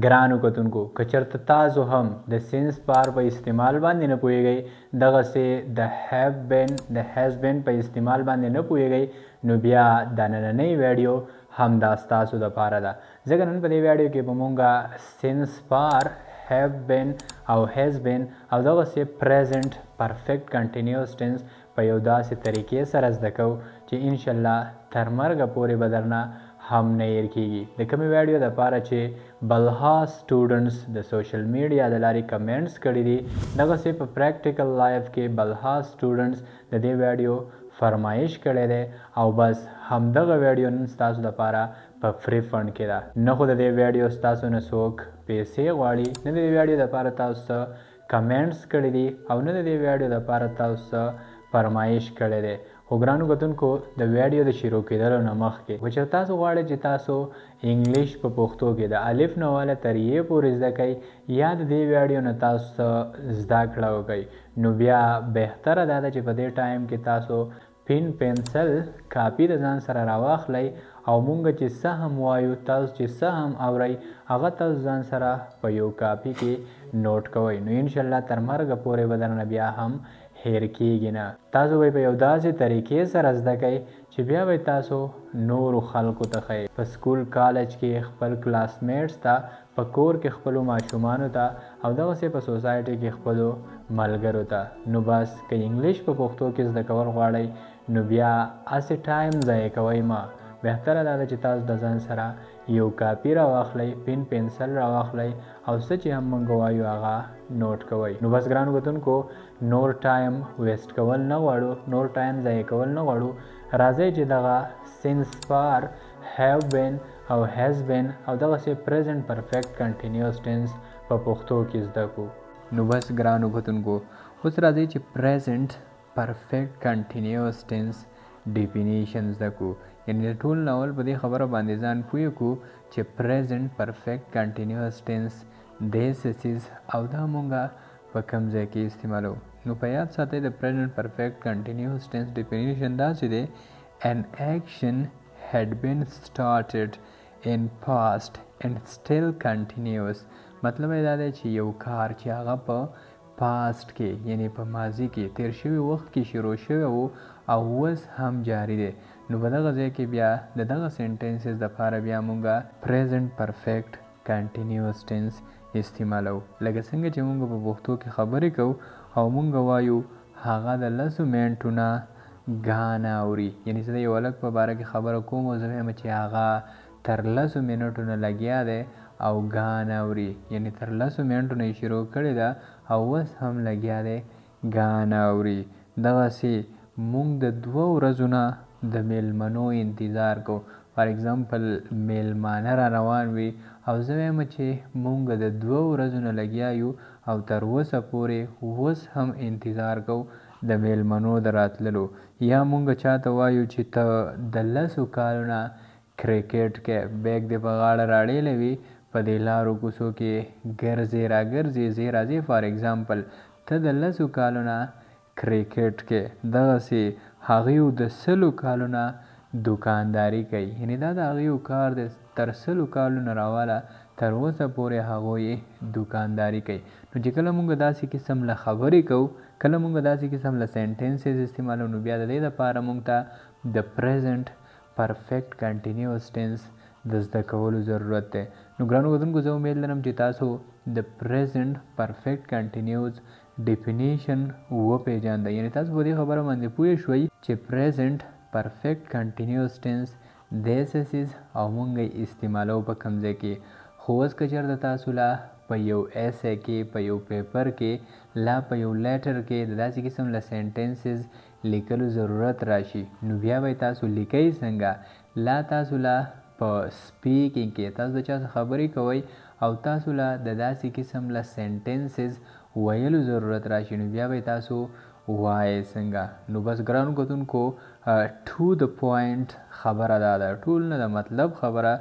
ګرانو کتونکو که چېرته تاسو هم د سینس بار په استعمال باندې نه پوهیږئ دغسې د هیز بین په استعمال باندې نه پوهیږئ نو بیا دا نننۍ ویډیو هم دا ستاسو دپاره ده ځکه نن په دې ویډیو کې به مونږ سینس بار have been او has been او دغسې present perfect continuous tense په یو داسې طریقې سره زده کوو چې انشاءالله تر مرګه پورې به درنه هم نه هیر کیږي د کومې ویډیو دپاره چې بلها سټوډنټس د سوشل میډیا د لارې کمنټس کړي دي دغسې په پریکټیکل لایف کې بلها سټوډنټس د دې ویډیو فرمایش کړی دی او بس همدغه ویډیو نن ستاسو دپاره په فری فنډ کې ده نه خو د دې ویډیو ستاسو نه څوک پیسې غواړي نه د دې ویډیو دپاره تاسو څه کمنټس کړي دي او نه د دې ویډیو دپاره تاسو څه فرمایش کړی دی خو ګرانو کتونکو د ویډیو د شروع کېدلو نه مخکې که چېرته تاسو غواړئ چې تاسو انګلیش په پښتو کې د الف نه واله تر یې پورې زده کوئ یا د دې ویډیو نه تاسو څه زده کړه وکئ نو بیا بهتره دا ده چې په دې ټایم کې تاسو پین پنسل کاپي د ځان سره راواخلئ او مونږ چې څه هم وایو تاسو چې څه هم اورئ هغه تاسو ځان سره په یو کاپي کې نوٹ کوئ نو انشاءالله تر مرګه پورې به درنه بیا هم هیر کیږي نه تاسو به په یو داسې طریقې سره زده کوئ چې بیا به تاسو نورو خلکو ته ښیئ په سکول کالج کې خپل کلاس میټس ته په کور کې خپلو ماشومانو ته او دغسې په سوسایټي کې خپلو ملګرو ته نو بس که انګلیش په پښتو کې زده کول غواړئ نو بیا هسې ټایم ضایع کوئ مه بهتره دا ده چې تاسو د ځان سره یو کاپي راواخلئ پین پنسل راواخلئ او څه چې هم موږ وایو هغه نوٹ کوئ نو بس ګرانو کتونکو نور ټایم ویسټ کول نه غواړو نور ټایم ضایع کول نه غواړو راځئ چې دغه سینس بار have been او has been او دغسې present perfect continuous tense په پښتو کې زده کړو نو بس ګرانو کتونکو اوس راځئ چې present perfect continuous tense ډیفینیشن زده کړو یعنې د ټول ناول په دې خبره باندې ځان پوه کړو چې present perfect continuous tense this is او دا مونږه په کوم ځای کې استعمالو نو په یاد ساتئ د present perfect continuous tense definition داسې دی an action had been started in past and still continues مطلب یې دا دی چې یو کار چې هغه په پاست کې یعنی په ماضي کې تیر شوي وخت کې شروع شوی و او اوس هم جاری دی نو په دغه ځای کې بیا د دغه سینټنسز دپاره بیا مونږه present perfect continuous tense استعمالو لکه څنګه چې مونږ په پښتو کې خبرې کوو او مونږ وایو هغه د لسو منټو نه ګانه اوري یعنې زه د یو هلک په باره کې خبره کوم او زه وایم چې هغه تر لسو منټو نه لګیا دی او ګانه اوري یعنې تر لسو منټو نه یې شروع کړې ده او اوس هم لګیا دی ګانه اوري دغسې مونږ د 2 ورځو نه د میلمنو انتظار کو فار ایگزامپل میلمانه را روان وي او زه وایم چې مونږ د 2 ورځو نه لګیا یو او تر اوسه پورې اوس هم انتظار کو د میلمنو د راتللو یا مونږ چاته وایو چې ته د 10 کالو نه کرکټ کې بیګ دې په غاړه راړیلی وي په دې لارو کوڅو کې ګرځې راګرځې ځې راځې فار ایگزامپل ته د 10 کالو نه کرکټ کې دغسې هغې د 100 کالو نه دوکانداري کوي یعنې دا د هغې کار دی تر 100 کالو نه راواله تر اوسه پورې هغوی دوکانداري کوي نو چې کله مونږ داسې قسم له خبرې کوو کله مونږ داسې قسم له سینټنسز استعمالو نو بیا د دې دپاره مونږ ته د present perfect continuous tense د زده کولو ضرورت دی نو ګرانو کتونکو زه امید لرم چې تاسو د present perfect continuous ډیفینیشن وپېژانده یعنې تاسو په دې خبره باندې پوه شوئ چې present perfect continuous tense this is او مونږ یې استعمالو په کوم ځای کې خو اوس که چېرته تاسو لا په یو ایسې کې په یو پیپر کې لا په یو لیټر کې د داسې قسم له سینټنسز لیکلو ضرورت راشي نو بیا به تاسو لیکئ څنګه لا تاسو لا په سپیکینګ کې تاسو د چا څه خبرې کوئ او تاسو لا د داسې قسم له سینټنسز ویلو ضرورت راشي نو بیا به تاسو وایې څنګه نو بس ګرانو کتونکو ټو د پوینټ خبره دا ده ټول نه د مطلب خبره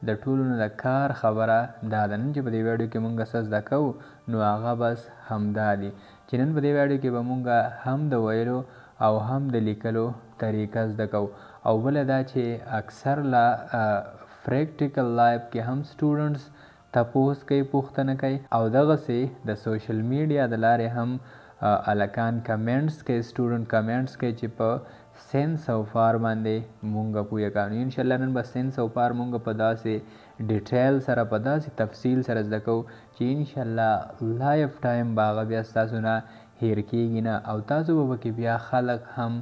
د ټولو نه د کار خبره دا ده نن چې په دې ویډیو کې مونږ څه زده کوو نو هغه بس همدا دي چې نن په دې ویډیو کې به مونږ هم د ویلو او هم د لیکلو طریقه زده کوو او بله دا چې اکثر لا پریکټیکل لایف کې هم سټوډنټس تپوس کوي، پوښتنه کوي، او دغسې د سوشل میډیا د لارې هم الکان کمنټس کوي، سټوډنټ کمنټس کوي چې په سینس او فار باندې مونږ پوهه کړو. انشاءالله نن به سینس او فار مونږ په داسې ډیټیل سره په داسې تفصیل سره زده کوو چې انشاءالله لایف ټایم به هغه بیا ستاسو نه هیر کېږي نه، او تاسو به پکې بیا خلک هم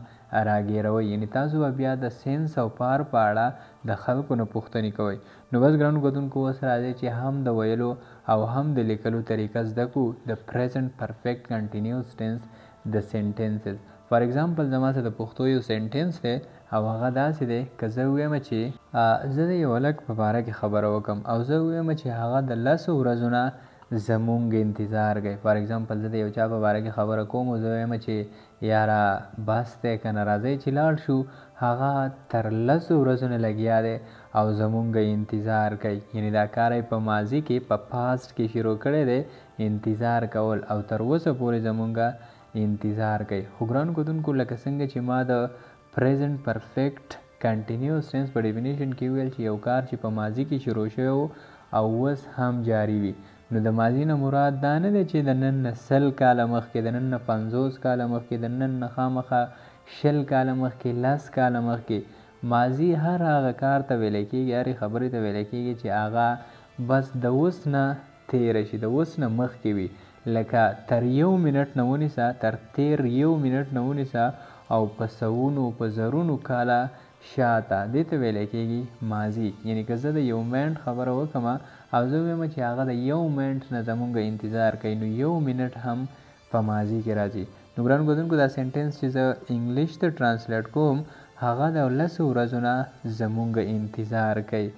راګیروئ، یعنی تاسو به بیا د سینس او فار په اړه د خلکو نه پوښتنې کوئ. نو بس ګرانو کتونکو اوس راځئ چې هم د ویلو او هم د لیکلو طریقه زده کړو د پریزنټ پرفیکټ کنټینیوس ټینس د سینټنسز. فار ایگزامپل زما سره د پښتو یو سینټنس دی او هغه داسې دی که زه ووایم چې زه د یو هلک په باره کې خبره وکړم او زه ووایم چې هغه د 10 ورځو نه زمونږ انتظار کوي. فار ایگزامپل زه د یو چا په باره کې خبره کوم او زه وایم چې یاره بس دی که نه راځئ چې لاړ شو، هغه تر 10 ورځو نه لګیا دی او زمونږ انتظار کوي، یعنی دا کار یې په ماضي کې په پاست کې شروع کړی دی انتظار کول او تر اوسه پورې زمونږ انتظار کوي. خو ګرانو کتونکو لکه څنګه چې ما د پریزنټ پرفیکټ کنټینیوس ټینس په ډیفینیشن کې ویل چې یو کار چې په ماضي کې شروع شوی او اوس هم جاری وي، نو د ماضي نه مراد دا نه دی چې د نن نه 100 کاله مخکې، د نن نه 50 کاله مخکې، د نن نه خامخا 20 کاله مخکې، 10 کاله مخکې. ماضي هر هغه کار ته ویل کېږي، هرې خبرې ته ویل کېږي چې هغه بس د اوس نه تیره شي، د اوس نه مخکې وي. لکه تر 1 منټ نه ونیسه، تر تیر 1 منټ نه ونیسه او په سوونو په زرونو کاله شاته، دې ته ویل کېږي ماضي. یعنی که زه د 1 منټ خبره وکړم او زه ویم چې هغه د 1 منټ نه زمونږ انتظار کوي، نو 1 منټ هم په ماضي کې راځي. نو ګرانو کتونکو دا سینټنس چې زه انګلیش ته ټرانسلیټ کوم هغه د 10 ورځو نه زمونږ انتظار کوي.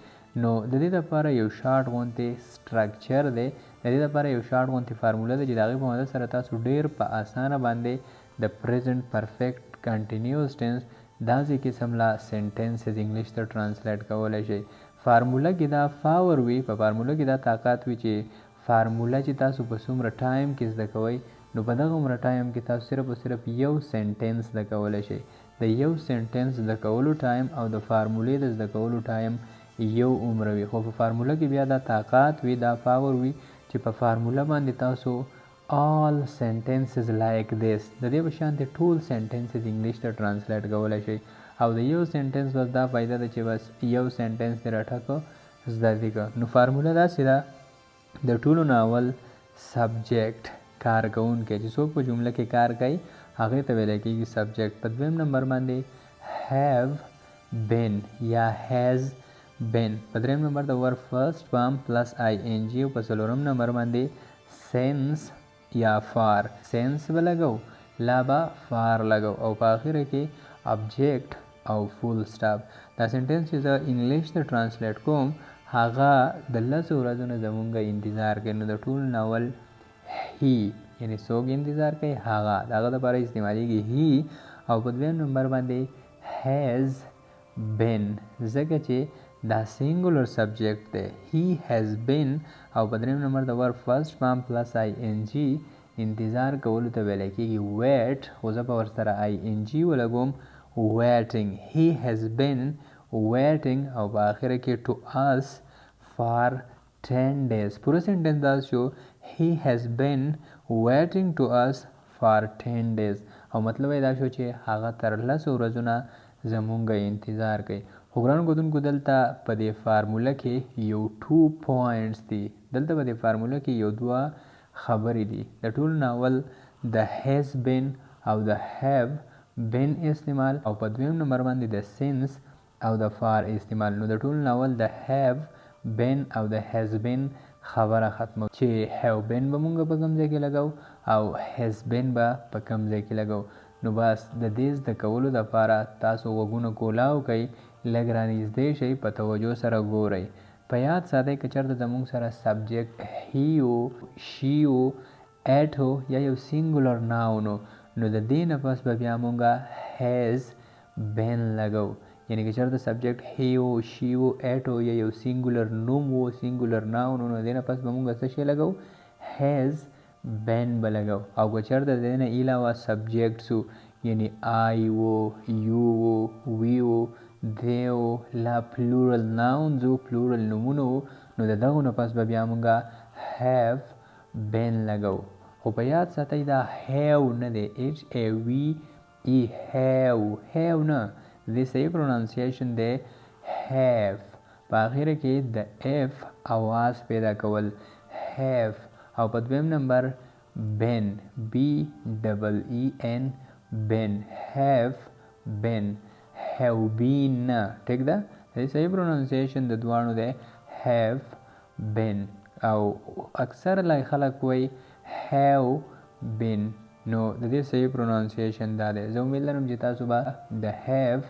نو د دې لپاره یو شارټ غونتې سټرکچر دی، د دې لپاره یو شارټ غونتې فارموله ده چې د هغې په مدد سره تاسو ډېر په اسانه باندې د پریزنټ پرفیکټ کنټینیوس ټینس داسې قسم لا سینټنسز انګلیش ته ټرانسلیټ کولی شئ. فارموله کې دا فاور وي، په فارموله کې دا طاقت وي چې فارموله چې تاسو په څومره ټایم کې زده کوئ نو په دغه عمره ټایم کې تاسو صرف او صرف یو سینټنس زده کولی شئ. د یو سینټنس زده کولو ټایم او د فارمولې د زده کولو ټایم یو عمره وي، خو په فارموله کې بیا دا طاقت وي، دا فاور وي چې په فارموله باندې تاسو all sentences like this د دې په شان د ټول سینټنسز انګلیش ته ټرانسلیټ کولی شئ. او د یو سینټنس بس دا فایده ده چې بس یو سینټنس دې راټکو زده دې کړه. نو فارموله داسې ده د ټولو نه اول سبجیکټ کار کوونکی چې څوک په جمله کې کار کوي هغې ته ویلی کېږي سبجیکټ. په دویم نمبر باندې have been یا has been. په دریم نمبر د ور فرست فارم پلس ing او په څلورم نمبر باندې since یا فار. سینس به لګو، لا به فار لګو او په آخره کې ابجیکټ او فول سټاپ. دا سینټنس چې زه انګلیش ته ټرانسلیټ کوم هغه د 10 ورځو نه زمونږ انتظار کوي. نو د ټول ناول هی یعنی څوک انتظار کوي هغه، د هغه دپاره استعمالیږي هی. او په دویم نمبر باندې هیز بین ځکه چې دا سینګولر سبجیکټ دی، هی هیز بین. او په دریم نمبر د ور فرست فارم پلس ing انتظار کولو ته ویلی کېږي ویټ، خو زه به ورسره ing ولګوم waiting. he has been waiting او په آخره کې to us for 10 days. پوره سینټنس دا شو he has been waiting to us for 10 days او مطلب یې دا شو چې هغه تر 10 ورځو نه زمونږ انتظار کوي. خو ګرانو کتونکو دلته په دې فارموله کې یو 2 پوینټس دي، دلته په دې فارموله کې یو 2 خبرې دي. د ټول ناول د has been او د have been استعمال او په دویم نمبر باندې د since او د far استعمال. نو د ټول ناول د have been او د has been خبره ختمه چې have been به مونږ په کوم ځای کې لګو او has been به په کوم ځای کې لګو. نو بس د دې زده کولو دپاره تاسو غوږونه کولاو کوئ، لږ رانږدې شئ، په توجه سره ګورئ. په یاد ساتئ که چېرته زمونږ سره سبجیکټ هی و، شي و، ایټ و یا یو سینګولر ناون و نو د دې نه پس به بیا مونږه هیز بین لګو. یعنی که چېرته سبجیکټ هی و، شي و، ایټ و یا یو سینګولر نوم و، سینګولر ناون و نو د دې نه پس به مونږه څه شی لګو هیز بین به لګو. او که چېرته د دې نه علاوه سبجیکټس و یعنی آی و، یو و، وی و، دی و، لا پلورل ناونز و، پلورل نومونه و نو د دغو نه پس به بیا مونږه have been لګو. خو په یاد ساتئ دا have نه دی HAVE have نه د صحیح پرونانسیشن دی have. په آخره کې د F आवाज پیدا کول have. او په دویم نمبر been BEEN been have been ټیک ده. د صحیح پرونانسیشن د دوانو دی have been. او اکثر لای خلک وای have been نو د دې صحیح پرونانسیشن دا دی. زه امید لرم چې تاسو به د have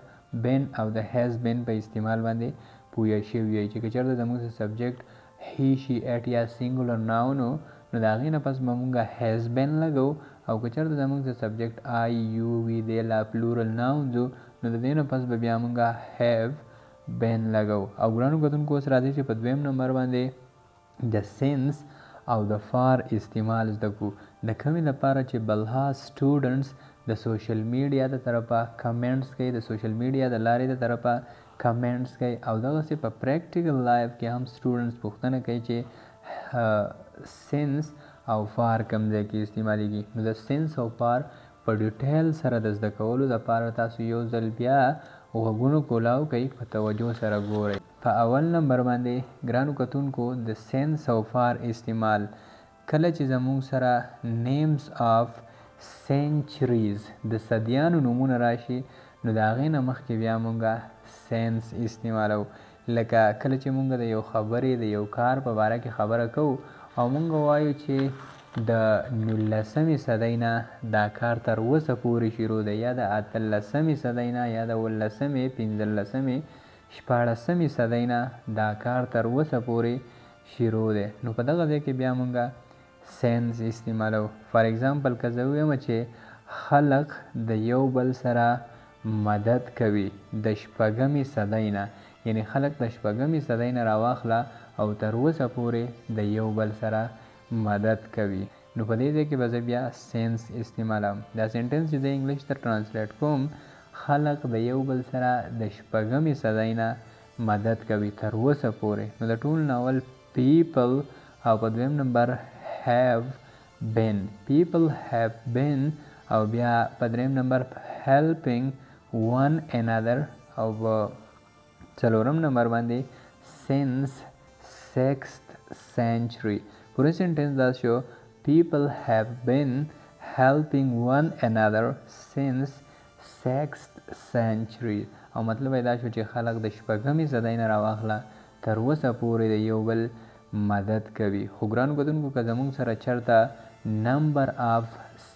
been او د has been په استعمال باندې پوه شوي یئ چې که چېرته زموږ سبجیکټ he she it یا سینګولر ناون نو د هغې نه پس به مونږ has been لګو. او که چېرته زموږ سبجیکټ I you we they لا پلورل ناونز نو د دې نه پس به بیا مونږ have been لګو. او ګرانو کتونکو اوس راځئ چې په دویم نمبر باندې د since او د far استعمال زده کړو. د کومې لپاره چې بلها سټوډنټس د سوشل میډیا د طرفه کمنټس کوي، د سوشل میډیا د لارې د طرفه کمنټس کوي. او دغسې په پریکټیکل لایف کې هم سټوډنټس پوښتنه کوي چې سینس او فار کوم ځای کې استعمالیږي. نو د سینس او فار په ډیټیل سره د زده کولو لپاره تاسو یو ځل بیا غوږونو کولاو کوي، په توجه سره ګورئ. په اول نمبر باندې ګرانو کتونکو د سینس او فار استعمال کله چې زموږ سره نیمز آف سینچریز د صدیانو نومونه راشي نو د هغې نه مخکې بیا مونږه سینس استعمالو. لکه کله چې مونږ د یو خبرې د یو کار په باره کې خبره کوو او مونږ وایو چې د 19مې صدۍ نه دا کار تر اوسه پورې شروع دی، یا د 18مې صدۍ نه، یا د 18مې، 15مې، 14مې صدۍ نه دا کار تر اوسه پورې شروع دی. نو په دغه ځای کې بیا مونږه سینس استعمالو. فار ایگزامپل که زه ووایم چې خلق د یو بل سره مدد کوي د 6مې صدۍ نه، یعنی خلق د 6مې صدۍ نه راواخله او تر اوسه پورې د یو بل سره مدد کوي. نو په دې ځای کې به زه بیا سینس استعمالوم. دا سینټنس چې زه انګلیش ته ټرانسلیټ کوم، خلق د یو بل سره د 6مې صدۍ نه مدد کوي تر اوسه پورې. نو د ټول ناول پیپل او په دویم نمبر have been people have been او بیا په دریم نمبر helping one another او په څلورم نمبر باندې since 6th century. پوره سنټنس دا شو people have been helping one another since 6th century. او مطلب دا شو چې خلق د 6مې صدۍ نه راواخله تر اوسه پورې د یو بل مدد کوي. خو ګرانو کتونکو که زموږ سره چېرته نمبر آف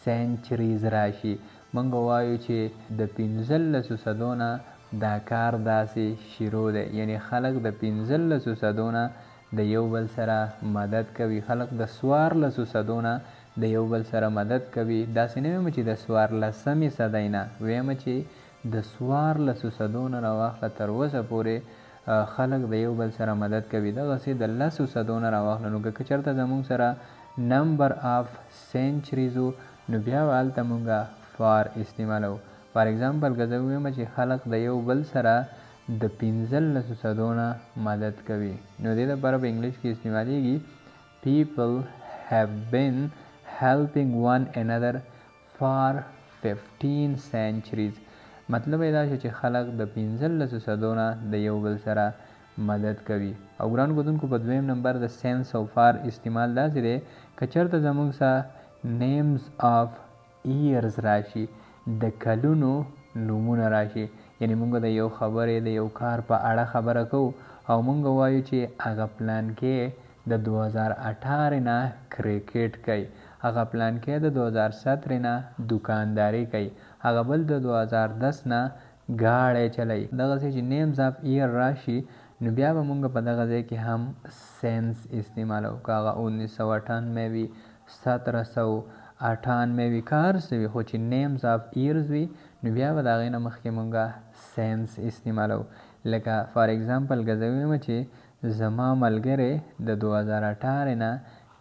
سینچریز راشي، موږ وایو چې د 15 صدو نه دا کار داسې شروع دی، یعنی خلق د 15 صدو نه د یو بل سره مدد کوي، خلق د 14 صدو نه د یو بل سره مدد کوي. داسې نه ویم چې د 14مې صدۍ نه، ویم چې د 14 صدو نه راواخله تر اوسه پورې خلق د یو بل سره مدد کوي. دغسې د 10 صدو نه راواخله. نو که چېرته زموږ سره نمبر آف سینچریزو نو بیا به هلته مونږه فار استعمالو. فار ایگزامپل که زه ووایم چې خلق د یو بل سره د 15 صدو نه مدد کوي، نو دې لپاره په انګلیش کې استعمالیږي people have been helping one another for 15 centuries. مطلب یې دا شو چې خلق د 15 صدو نه د یو بل سره مدد کوي. او ګرانو کتونکو په دویم نمبر د سینس او فار استعمال داسې دی که چېرته زموږ سره نیمز آف ایرز راشي، د کلونو نومونه راشي، یعنی موږ د یو خبرې د یو کار په اړه خبره کوو او موږ وایو چې هغه پلانکې د 2018 نه کرکټ کوي، هغه پلانکې د 2017 نه دکانداري کوي، هغه بل د 2010 نه ګاډی چلوي. دغسې چې نیمز آف ایر راشي نو بیا به موږ په دغه ځای کې هم سینس استعمالو. که هغه 1998 وي، 1798 وي، که هر څه وي، خو چې نیمز آف ایرز وي نو بیا به د هغې نه مخکې موږ سینس استعمالو. لکه فار ایگزامپل که زه ووایم چې زما ملګری د 2018 نه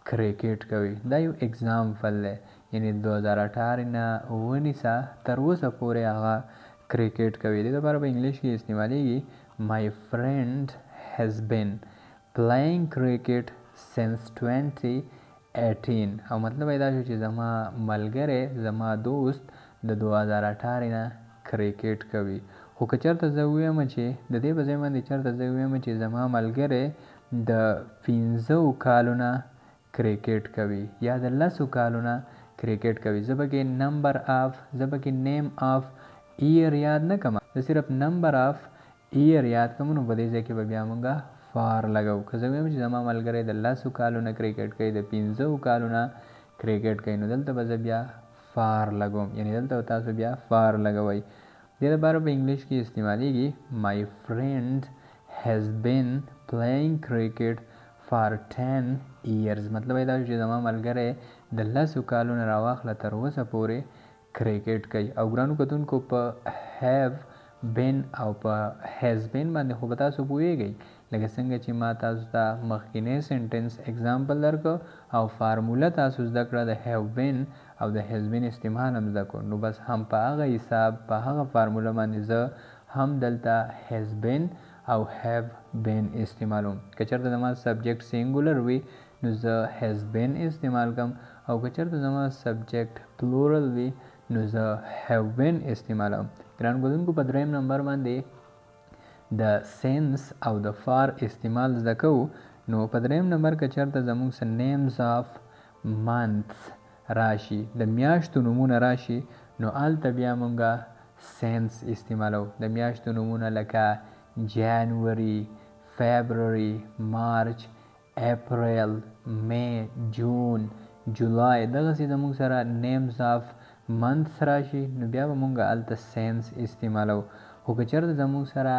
کرکټ کوي، دا یو اگزامپل دی، یعنی 2018 نه ونیسه تر اوسه پورې هغه کرکټ کوي. دې لپاره په انګلیش کې استعمالیږي my friend has been playing cricket since 2018 او مطلب دا شو چې زما ملګری زما دوست د 2018 نه کرکټ کوي. خو که چېرته زه ووایم چې د دې په ځای باندې چېرته زه ووایم چې زما ملګری د 15 کالو نه کرکټ کوي یا د 10 کالو نه کرکټ کوي، زه به کې نمبر آف زه به کې نیم آف ایئر یاد نه کوم، زه صرف نمبر آف ایئر یاد کوم. نو په دې ځای کې به بیا مونږ فار لګو. که زه ووایم چې زما ملګری د 10 کالو نه کرکټ کوي د 15 کالو نه کرکټ کوي، نو دلته به زه بیا فار لګوم، یعنی دلته تاسو بیا فار لګوئ. دې لپاره په انګلیش کې استعمالیږي my friend has been playing cricket for 10 years. مطلب دا چې زما ملګری د 10 کالو نه راواخله تر اوسه پورې کرکټ کوي. او ګرانو کتونکو په have been او په has been باندې خو به تاسو پوهیږئ، لکه څنګه چې ما تاسو ته مخکینی سنټنس اگزامپل درکړو او فارموله تاسو زده کړه د have been او د has been استعمال هم زده کړو، نو بس هم په هغه حساب په هغه فارموله باندې زه هم دلته has been او have been استعمالوم. که چېرته زما سبجیکټ سینګولر وي نو زه has been استعمال کوم، او که چېرته زما سبجیکټ پلورل وي نو زه have been استعمالوم. ګران ګودونکو په 3 نمبر باندې د سینس او د فار استعمال زده کوو. نو په 3 نمبر که چېرته زموږ سره نیمز آف منث راشي، د میاشتو نومونه راشي، نو هلته بیا مونږه سینس استعمالو. د میاشتو نومونه لکه جانوري، فبروري، مارچ، اپریل، می، جون، جولای، دغسې زموږ سره نیمز آف منث راشي نو بیا به مونږ هلته سینس استعمالو. خو که چېرته زموږ سره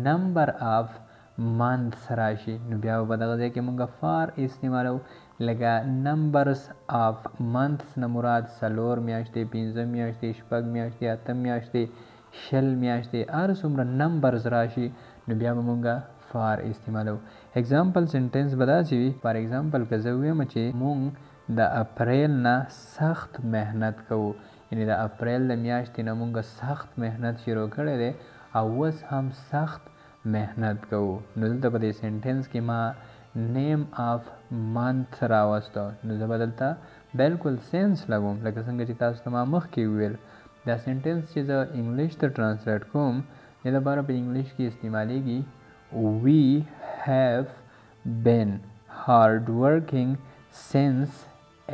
نمبر آف منث راشي نو بیا به په دغه ځای کې مونږ فار استعمالو. لکه نمبرز آف منث نه مراد 4 میاشتې، 15 میاشتې، 6 میاشتې، 8 میاشتې، 20 میاشتې، هر څومره نمبرز راشي نو بیا به مونږ فار استعمالو. اگزامپل سنټنس به داسې وي، فار ایگزامپل که زه ووایم چې مونږ د اپریل نه سخت محنت کوو، یعنی د اپریل د میاشتې نه مونږ سخت محنت شروع کړی دی او اوس هم سخت محنت کوو. نو دلته په دې سنټنس کې ما نیم آف منث راوستو، نو زه به دلته بالکل سینس لګوم لکه څنګه چې تاسو ته ما مخکې وویل. دا سنټنس چې زه انګلیش ته ټرانسلیټ کوم دې لپاره په انګلیش کې استعمالیږي we have been hard working since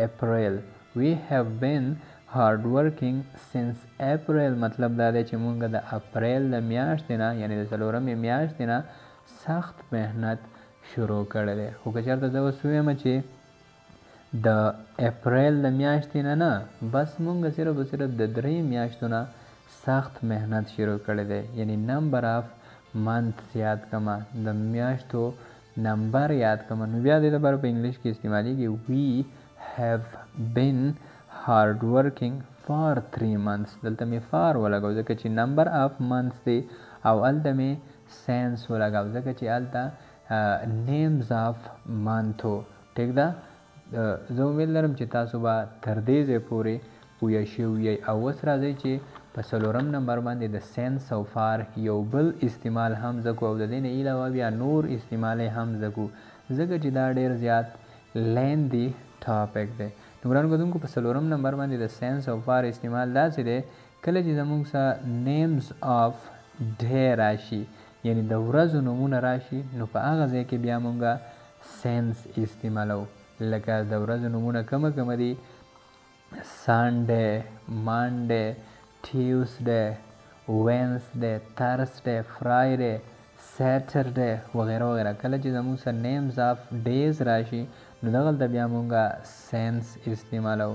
April. We have been hard working since April مطلب دا دی چې مونږ د اپریل د میاشتې نه یعنی د 4مې میاشتې نه سخت محنت شروع کړی دی. خو که چېرته زه اوس ووایم چې د اپریل د میاشتې نه بس مونږ صرف او صرف د 3 میاشتو نه سخت محنت شروع کړی دی، یعنی نمبر آف منث یاد کما، د میاشتو نمبر یاد کما، نو بیا دې لپاره په انګلیش کې استعمالیږي we have been hard working for 3 months. دلته مې فار ولګو ځکه چې نمبر آف منث دی او هلته مې سینس ولګاو ځکه چې هلته نیمز آف منث و. ټیک ده، زه امید لرم چې تاسو به تر دې ځای پورې پوه شوي یئ. او اوس راځئ چې په 4 نمبر باندې د سینس او فار یو بل استعمال هم زده کړو او د دې نه علاوه بیا نور استعمال هم زده کړو ځکه چې دا ډېر زیات لیندي ټاپک دی. نو ګرانو کتونکو په 4 نمبر باندې د سینس او فار استعمال داسې دی کله چې زموږ سره نیمز آف ډے راشي یعنی د ورځو نومونه راشي نو په هغه ځای کې بیا مونږه سینس استعمالو. لکه د ورځو نومونه کومه دي؟ سانډے، مانډے، ټیوزډے، وینسډے، تھرسډے، فرایډے، سیټرډے وغیره وغیره. کله چې زموږ سره نیمز آف ډیز راشي نو دغلته بیا مونږه سینس استعمالو.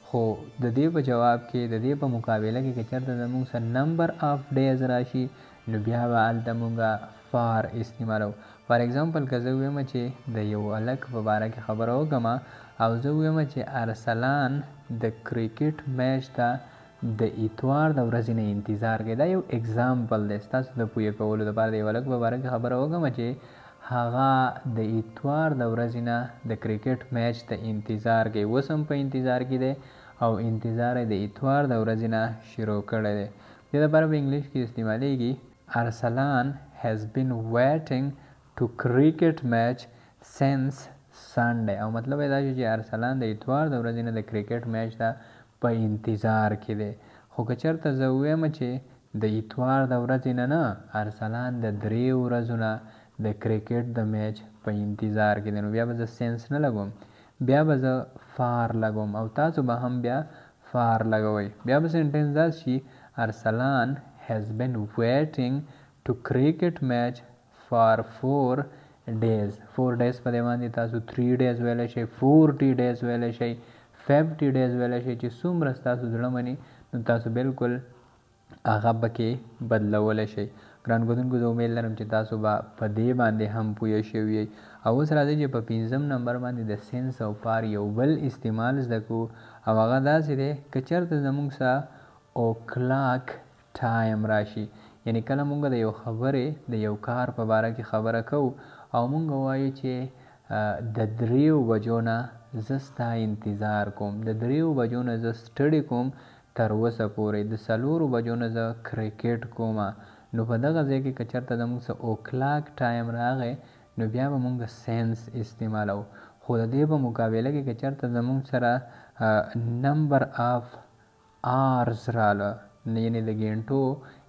خو د دې په جواب کې د دې په مقابله کې که چېرته زموږ سره نمبر آف ډیز راشي نو بیا به هلته مونږه فار استعمالو. فار ایگزامپل که زه ووایم چې د یو هلک په باره کې خبره وکړم او زه ووایم چې ارسلان د کرکټ میچ ته د اتوار د ورځې نه انتظار کوي. دا یو اگزامپل دی ستاسو د پوهې کولو دپاره. د یو هلک په باره کې خبره وکړم چې هغه د اتوار د ورځې نه د کرکټ میچ ته انتظار کوي، اوس هم په انتظار کې دی او انتظار یې د اتوار د ورځې نه شروع کړی دی. دې لپاره په انګلیش کې استعمالیږي Arsalan has been waiting to cricket match since Sunday او مطلب دا چې ارسلان د اتوار د ورځې نه د کرکټ میچ ته په انتظار کې دی. خو که چېرته زه ووایم چې د اتوار د ورځې نه ارسلان د 3 ورځو نه د کرکټ د میچ په انتظار کې دی، نو بیا به زه سینس نه لګوم، بیا به زه فار لګوم او تاسو به هم بیا فار لګوئ. بیا به سنټنس داسې شي ارسلان has been waiting to cricket match for 4 days. 4 days په دې باندې تاسو 3 days ویلی شئ، 40 days ویلی شئ، 50 days ویلی شئ، چې څومره ستاسو زړه مني نو تاسو بالکل هغه پکې بدلولی شئ. ګران ګدونکو زه امید لرم چې تاسو به په دې باندې هم پوه شوي یئ. او اوس راځئ چې په 5م نمبر باندې د سینس او فار یو بل استعمال زده کړو او هغه داسې دی که چېرته زموږ سره او کلاک ټایم راشي، یعنی کله مونږ د یو خبرې د یو کار په باره کې خبره کوو او مونږ وایو چې د 3 بجو نه زه ستا انتظار کوم، د 3 بجو نه زه سټډي کوم تر اوسه پورې، د 4 بجو نه زه کرکټ کوم. نو په دغه ځای کې که چېرته زموږ سره او کلاک ټایم راغی نو بیا به مونږ سینس استعمالو. خو د دې په مقابله کې که چېرته زموږ سره نمبر آف آرز راله، یعنی د ګینټو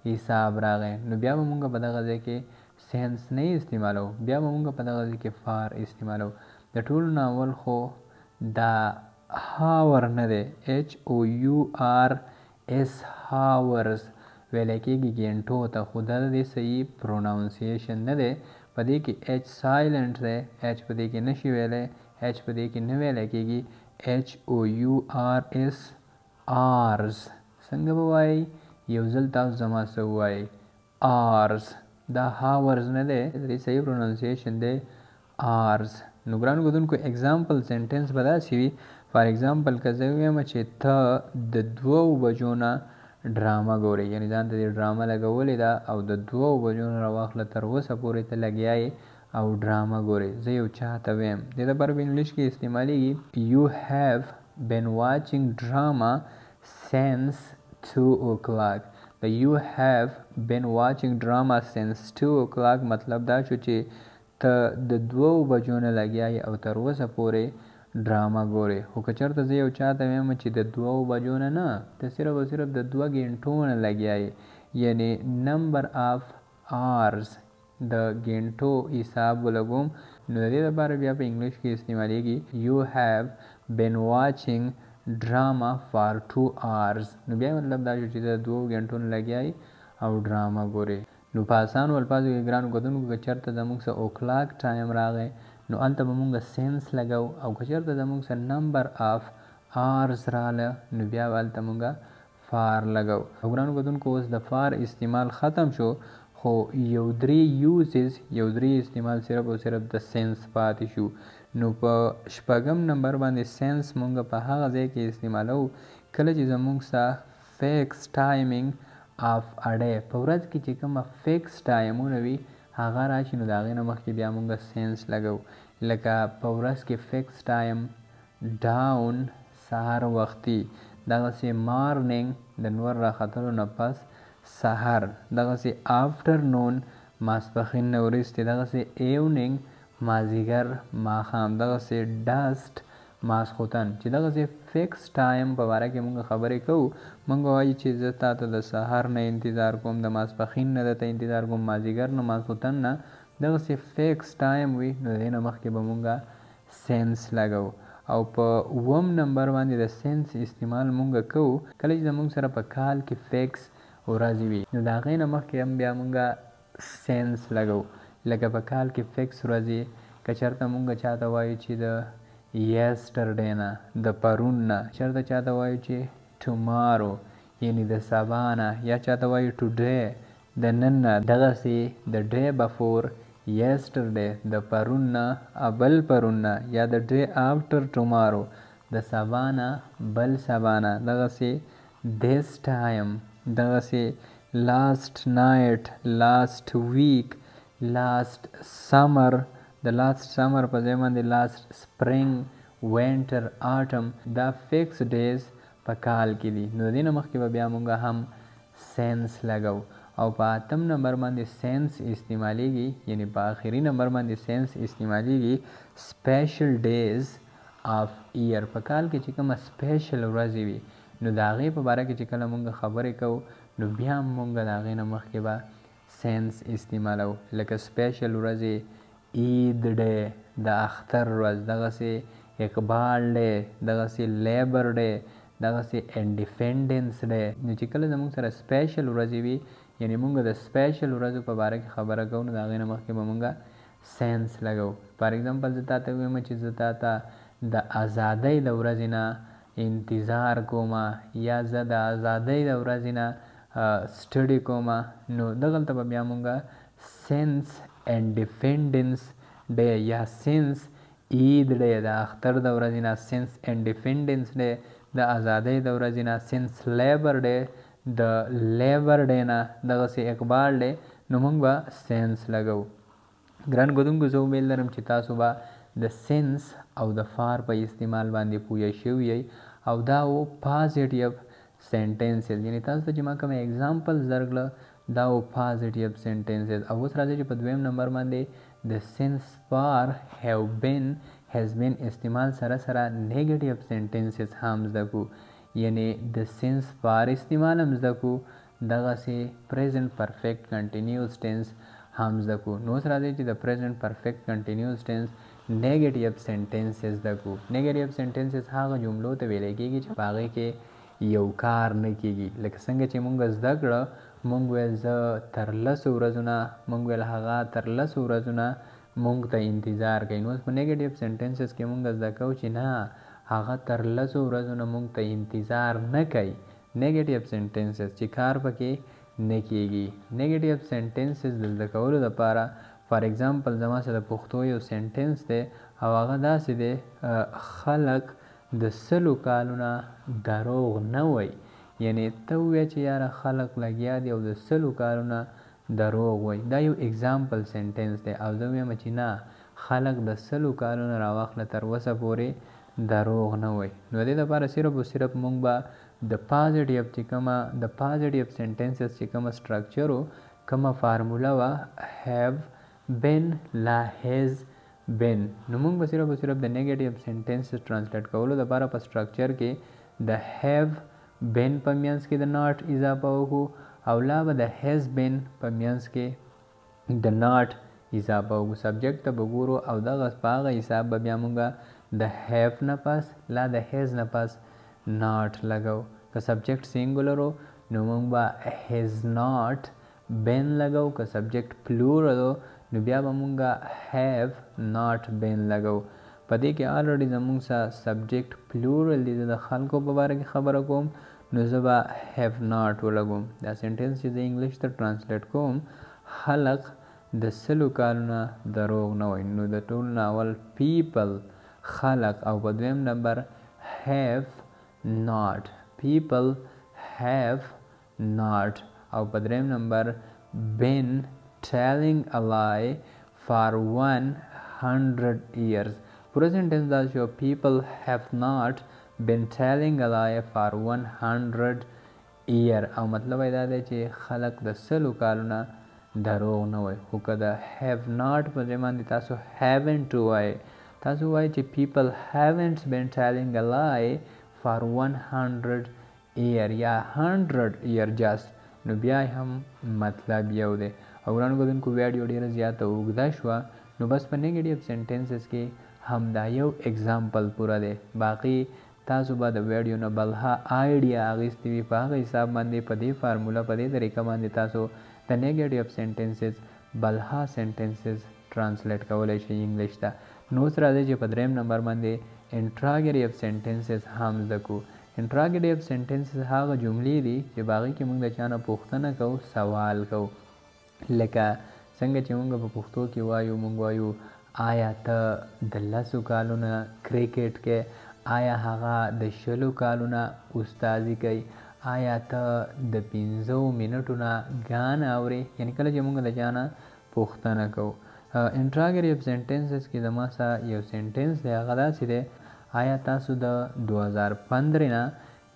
حساب راغی، نو بیا به مونږ په دغه ځای کې سینس نه استعمالو، بیا به مونږ په دغه ځای کې فار استعمالو. د ټولو نه اول خو دا هاور نه دی، HOURS هاورز ویلی کېږي ګینټو ته، خو دا د دې صحیح پروناونسیشن نه دی، په دې کې H سایلنټ دی، H په دې کې نشي ویلی، H په دې کې نه ویلی کېږي، HOURS آرز. څنګه به وایي؟ یو ځل تاسو زما څه ووایئ، آرز. دا هاورز نه دی، د دې صحیح پروناونسیشن دی آرز. نو ګرانو ګدونکو اگزامپل سنټنس به داسې وي، فار ایگزامپل که زه ووایم چې ته د 2 بجو نه ډرامه ګورې، یعنی ځان ته دې ډرامه لګولې ده او د 2 بجو نه راواخله تر اوسه پورې ته لګیا یې او ډرامه ګورې. زه یو چا ته ویم، دې دپاره په انګلیش کې استعمالیږي you have been watching drama since 2 o'clock. The you have been watching drama since 2 o'clock مطلب دا شو چې ته د 2 بجو نه لګیا یې او تر اوسه پورې ډرامه ګورې. خو که چېرته زه یو چا ته ویم چې د 2 بجو نه نه، ته صرف او صرف د 2 ګینټو نه لګیا یې، یعنی نمبر آف آرز د ګینټو حساب ولګوم، نو د دې لپاره بیا په انګلیش کې استعمالیږي you have been watching ډراما فار 2 hours. نو بیا مطلب دا شو چې د 2 ګنټو نه لګیا یې او ډراما ګورې. نو په اسانو الفاظو کې ګرانو ګدونکو که چېرته زموږ سره او کلاک ټایم راغی نو هلته به مونږ سینس لګو، او که چېرته زموږ سره نمبر آف آرز راله نو بیا به هلته مونږ فار لګو. او ګرانو ګدونکو اوس د فار استعمال ختم شو، خو یو 3 یوزز، یو 3 استعمال صرف او صرف د سینس پاتې شو. نو په 6م نمبر باندې سینس مونږ په هغه ځای کې استعمالو کله چې زموږ سره فیکس ټایمینګ آف ا ډے، په ورځ کې چې کومه فیکس ټایمونه وي هغه راشي نو د هغې نه مخکې بیا مونږ سینس لګو. لکه په ورځ کې فیکس ټایم ډاون سهار وختي، دغسې مارننګ د نور راختلو نه پس سحر، دغسې آفټرنون ماسپښین نه وروستې، دغسې ایوننګ مازدیګر ماښام، دغسې ډسټ ماسخوتن. چې دغسې فیکس ټایم په باره کې مونږ خبرې کوو، مونږ وایو چې زه تا ته د سهار نه انتظار کوم، د ماسپښین نه درته انتظار کوم، مازدیګر نه ماسخوتن نه، دغسې فیکس ټایم وي نو د دې نه مخکې به مونږ سینس لګو. او په 9م نمبر باندې د سینس استعمال مونږ کوو کله چې زموږ سره په کال کې فیکس ورځې وي نو د هغې نه مخکې هم بیا مونږ سینس لګو. لکه په کال کې فیکس ورځې که چېرته مونږ چاته وایو چې د یسټرډې نه، د پرون نه، چېرته چاته وایو چې ټومارو یعنی د سبا نه، یا چاته وایو ټوډے د نن نه، دغسې د ډے بفور یسټرډے د پرون نه بل پرون نه، یا د ډے آفټر ټومارو د سبا نه بل سبا نه، دغسې دیس ټایم، دغسې لاست نایټ، لاست ویک، لاست سمر، د لاست سمر په ځای باندې لاست سپرینګ، وینټر، آټم، دا فیکس ډیز په کال کې دي نو د دې نه مخکې به بیا مونږ هم سینس لګو. او په 8 نمبر باندې سینس استعمالیږي، یعنی په آخري نمبر باندې سینس استعمالیږي سپیشل ډیز اف ایئر. په کال کې چې کومه سپیشل ورځې وي نو د هغې په باره کې چې کله مونږ خبرې کوو نو بیا مونږ د هغې نه مخکې به سینس استعمالو، لکه سپیشل ورځې عید ډے، د اختر ورځ، دغسې اقبال ډے، دغسې لیبر ډے، دغسې انډیپینډنس ډے. نو چې کله زموږ سره سپیشل ورځې وي یعنی مونږ د سپیشل ورځو په باره کې خبره کوو نو د هغې نه مخکې به مونږ سینس لګو. فار ایگزامپل زه تاته ویم چې زه تاته د ازادۍ د ورځې نه انتظار کومه یا زه د ازادۍ د ورځې نه سټډي کومه، نو دغلته به بیا مونږ سینس انډیپینډنس ډے یا سینس عید ډے، د اختر د ورځې نه سینس انډیپینډنس ډے، د ازادۍ د ورځې نه سینس لیبر ډے، د لیبر ډے نه دغسې اقبال ډے، نو موږ به سینس لګو. ګران ګدونکو زه امید لرم چې تاسو به د سینس او د فار په استعمال باندې پوه شوي یئ او دا و پازیټیو سینټنسز، یعنی تاسو ته چې ما کوم اگزامپلز درکړه دا و پازیټیو سینټنسز. او اوس راځئ چې په 2 نمبر باندې د سینس فار هیو بین هیز بین استعمال سره سره نیگیټیو سینټنسز هم زده کو، یعنی د سینس فار استعمال هم زده کو، دغسې پریزنټ پرفیکټ کنټینیوس ټینس هم زده کو. نو اوس راځئ چې د پریزنټ پرفیکټ کنټینیوس ټینس نیگیټیو سینټنسز زده کو. نیگیټیو سینټنسز هغه جملو ته ویلی کېږي چې په هغې کې یو کار نه کېږي، لکه څنګه چې مونږ زده کړه مونږ ویل زه تر 10 ورځو نه، مونږ ویل هغه تر 10 ورځو نه مونږ ته انتظار کوي. نو اوس په نیگیټیو سینټنسز کې مونږ زده کوو چې نه هغه تر 10 ورځو نه مونږ ته انتظار نه کوي. نیگیټیو سینټنسز چې کار پکې نه کېږي. نیگیټیو سینټنسز د زده کولو لپاره فار ایگزامپل زما سره د پښتو یو سینټنس دی او هغه داسې دی خلک د 100 کالو نه دروغ نه وایي، یعنی ته ووایه چې یاره خلک لګیا دي او د 100 کالو نه دروغ وایي. دا یو اگزامپل سینټنس دی او زه ویم چې نه خلک د 100 کالو نه راواخله تر اوسه پورې دروغ نه وایي. نو دې لپاره صرف او صرف مونږ به د پازیټیو چې کومه د پازیټیو سینټنسز چې کومه سټرکچر و کومه فارموله وه هیو بین لا هیز بین، نو مونږ به صرف او صرف د نیگیټیو سینټنسز ټرانسلیټ کولو لپاره په سټرکچر کې د هیو بین په منځ کې د ناٹ اضافه وکړو او لا به د هیز بین په منځ کې د ناٹ اضافه وکړو. سبجیکټ ته به ګورو او دغه په هغه حساب به بیا مونږ د هیو نه پس لا د هیز نه پس ناٹ لګو. که سبجیکټ سینګولر و نو مونږ به هیز ناٹ بین لګو، که سبجیکټ پلورل و نو بیا به مونږ هیو ناٹ بین لګو. په دې کې آلریډي زموږ سره سبجیکټ پلورل دی، د خلکو په باره کې خبره کوم نو زه به هیو ناٹ ولګوم. دا سینټنس چې زه انګلیش ته ټرانسلیټ کوم خلک د 100 کالو نه دروغ نه وایي، نو د ټول نه اول پیپل خلک او په 2 نمبر هیو ناٹ پیپل هیو ناٹ او په 3 نمبر been telling a lie for 100 years. Present tense دا شو people have not been telling a lie for 100 year او مطلب دا دی چې خلک د 100 کالو نه دروغ نه وایي. خو که د have not په ځای باندې تاسو haven't وایي، تاسو وایي چې people haven't been telling a lie for 100 year یا 100 year just، نو بیا هم مطلب یو دی. او ګرانو ګدونکو ویډیو ډېره زیاته اوږده شوه نو بس په نیګیټیو سینټنسز کې هم دا یو اگزامپل پوره دی، باقي تاسو به د ویډیو نه بلها آیډیا اخیستې وي، په هغه حساب باندې په دې فارموله په دې طریقه باندې تاسو د نیګیټیو سینټنسز بلها سینټنسز ټرانسلیټ کولی شئ انګلیش ته. نو اوس راځئ چې په 3 نمبر باندې انټراګیټیو سینټنسز هم زده کړو. انټراګیټیو سینټنسز هغه جملې دي چې په هغې کې موږ د چا نه پوښتنه کوو، سوال کوو. لکه څنګه چې موږ په پښتو کې وایو، موږ وایو آیا ته د 10 کالو نه کرکټ کې، آیا هغه د 20 کالو نه استادي کوي، آیا ته د 15 منټو نه ګان اورې، یعنی کله چې موږ د چا نه پوښتنه کوو. انټراګیټیو سینټنسز کې زما سره یو سینټنس دی هغه داسې دی آیا تاسو د 2015 نه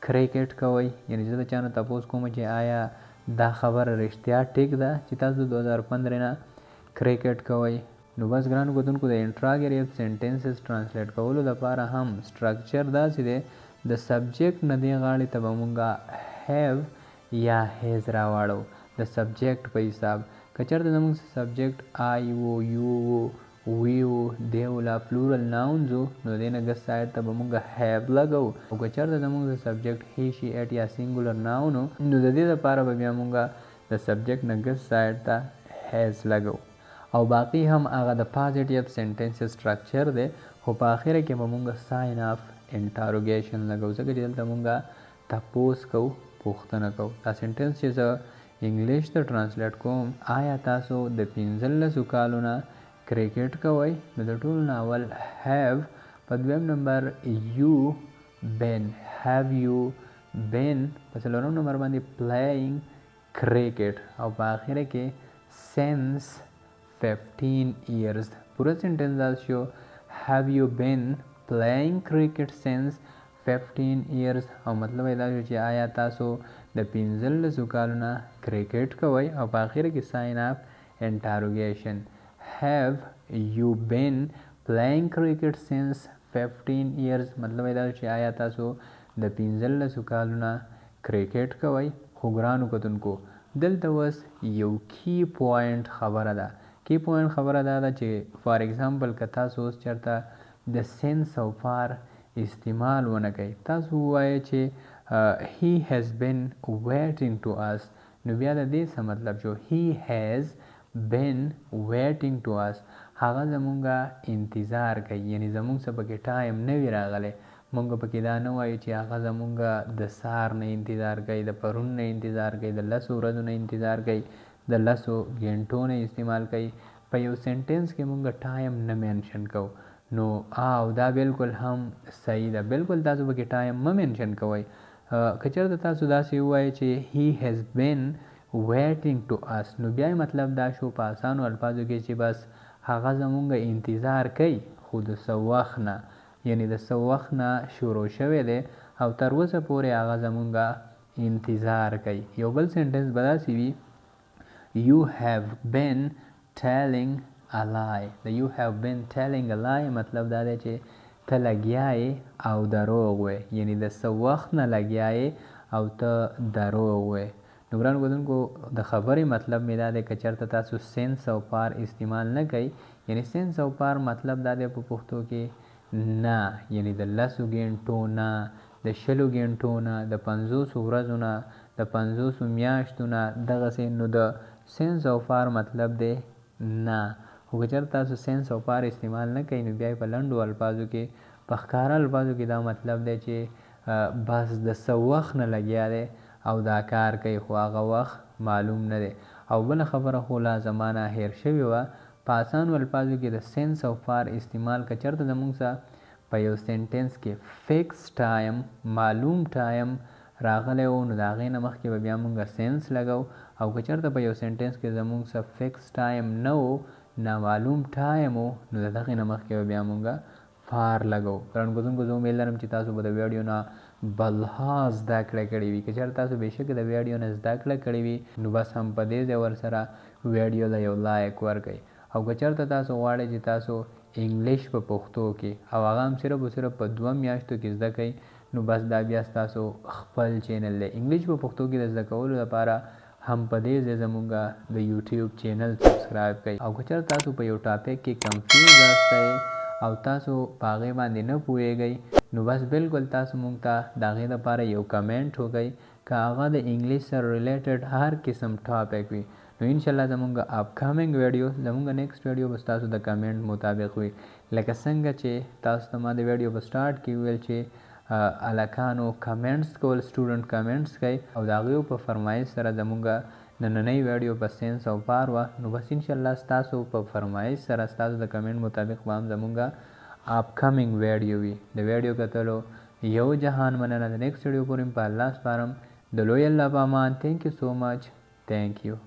کرکټ کوئ، یعنی زه د چا نه تپوس کوم چې آیا دا خبره رښتیا ټیک ده چې تاسو 2015 نه کرکټ کوئ. نو بس ګرانو کتونکو د انټراګریف سنټنسز ترانسلیټ کولو لپاره هم سټرکچر داسې دی د سبجیکټ نه دې غاړې ته به مونږه هیو یا هیز راواړو د سبجیکټ په حساب. که چېرته زموږ سبجیکټ آی و یو و وی و دی ولا پلورل ناونز و نو دې نه ګس سایډ ته به مونږ هیو لګو. او که چېرته زموږ سبجیکټ هی شي ایټ یا سینګولر ناون و نو د دې لپاره به بیا مونږ د سبجیکټ نه ګس سایډ ته هیز لګو. او باقی هم هغه د پازیټیو سنټنس سټرکچر دی خو په اخره کې به مونږ ساين اف انټروګیشن لګو ځکه چې دلته مونږ تپوس کوو پوښتنه کوو. دا سنټنس چې زه انګلیش ته ترانسلیټ کوم آیا تاسو د 15 کالو نه کرکټ کوئ نو د ټولو نه اول هیو په دویم نمبر یو بین هیو یو بین په څلورم نمبر باندې پلیینګ کرکټ او په اخره کې سینس 15 years. पूरा sentence आज शो have you been playing cricket since 15 years او مطلب دا شو چې آیا تاسو د 15 کالو نه کرکټ کوئ او په اخر کې ساين اف انټروګیشن have you been playing cricket since 15 years مطلب دا چې آیا تاسو د 15 کالو نه کرکټ کوئ. خو ګرانو کتونکو دلته اوس یو کی پوینټ خبره ده. کی پوینټ خبره دا ده چې فار ایگزامپل که تاسو اوس چېرته د سینس او فار استعمال ونه کوئ تاسو ووایئ چې هی هیز بین ویټینګ ټو اس نو بیا د دې څه مطلب شو هی هیز بین ویټینګ ټو اس هغه زمونږه انتظار کوي یعنی زمونږ څه پکې ټایم نه وي راغلی مونږ پکې دا نه وایو چې هغه زمونږه د سهار نه انتظار کوي د پرون نه انتظار کوي د 10 ورځو نه انتظار کوي د 10 غنټو نه استعمال کوي. په یو سنټنس کې مونږ ټایم نه مینشن کوو نو او دا بالکل هم صحیح ده. بالکل تاسو پکې ټایم مه مینشن کوئ. که چېرته تاسو داسې ووایئ چې هی هیز بین ویټینګ ټو اس نو بیا مطلب دا شو په اسانو الفاظو کې چې بس هغه زمونږ انتظار کوي خو د څه وخت نه یعنی د څه وخت نه شروع شوی دی او تر اوسه پورې هغه زمونږ انتظار کوي. یو بل سنټنس به داسې وي You have been telling a lie. The you have been telling a lie مطلب دا دی چې ته لګیا یې او دروغ وې یعنی د څه وخت نه لګیا یې او ته دروغ وې. نو ګرانو کتونکو د خبرې مطلب مې دا دی که چېرته تاسو سینس او پار استعمال نه کوئ یعنی سینس او پار مطلب دا دی په پښتو کې نه یعنی د 10 غنټو نه د 20 غنټو نه د 50 ورځو نه د 50 میاشتو نه دغسې نو د سینس او پار مطلب دی نه. خو که چېرته تاسو سینس او پار استعمال نه کوئ نو بیا په لنډو الفاظو کې په ښکاره الفاظو کې دا مطلب دی چې بس د څه وخت نه لګیا دی او دا کار کوي خو هغه وخت معلوم نه دی. او بله خبره خو لا زمانه هیر شوې وه په اسانو الفاظو کې د سینس او پار استعمال که چېرته زموږ څه په یو سنټنس کې فکس ټایم معلوم ټایم راغلی و نو د هغې نه مخکې به بیا مونږ سینس لګو او که چېرته په یو سنټنس کې زموږ څه فکس ټایم نه و نامعلوم ټایم و نو د دغې نه مخکې به بیا مونږ فار لګو. ګرانو کتونکو زه امید لرم چې تاسو به د ویډیو نه بلها زده کړه کړې وي. که چېرته تاسو بېشکه د ویډیو نه زده کړه کړې وي نو بس هم په دې ځای ورسره ویډیو له یو لایک ورکړئ. او که چېرته تاسو غواړئ چې تاسو انګلیش په پښتو کې او هغه هم صرف او صرف په 2 میاشتو کې زده کړئ نو بس دا بیا ستاسو خپل چینل دی. انګلیش په پښتو کې د زده کولو لپاره هم په دې ځای زموږ د یوټیوب چینل سبسکرایب کړئ. او که چېرته تاسو په یو ټاپک کې کنفیوز یاستئ او تاسو په هغې باندې نه پوهیږئ نو بس بالکل تاسو مونږ ته د هغې لپاره یو کمنټ وکړئ که هغه د انګلیش سره ریلیټډ هر قسم ټاپک وي نو انشاءالله زمونږ اپکمنګ ویډیو زمونږ نیکسټ ویډیو به ستاسو د کمنټ مطابق وي. لکه څنګه چې تاسو ته ما د ویډیو په سټارټ کې ویل چې الکانو کمنټس کول سټوډنټ کمنټس کوي او د هغې په فرمایش سره زمونږ نننۍ ویډیو په سینس او پار وه نو بس انشاءالله ستاسو په فرمایش سره ستاسو د کمنټ مطابق به هم زمونږ اپکمنګ ویډیو وي. د ویډیو کتلو یو جهان مننه. د نیکسټ ویډیو پورې په الله سپارم. د لوی الله په امان. تھینک یو سو مچ. تھینک یو.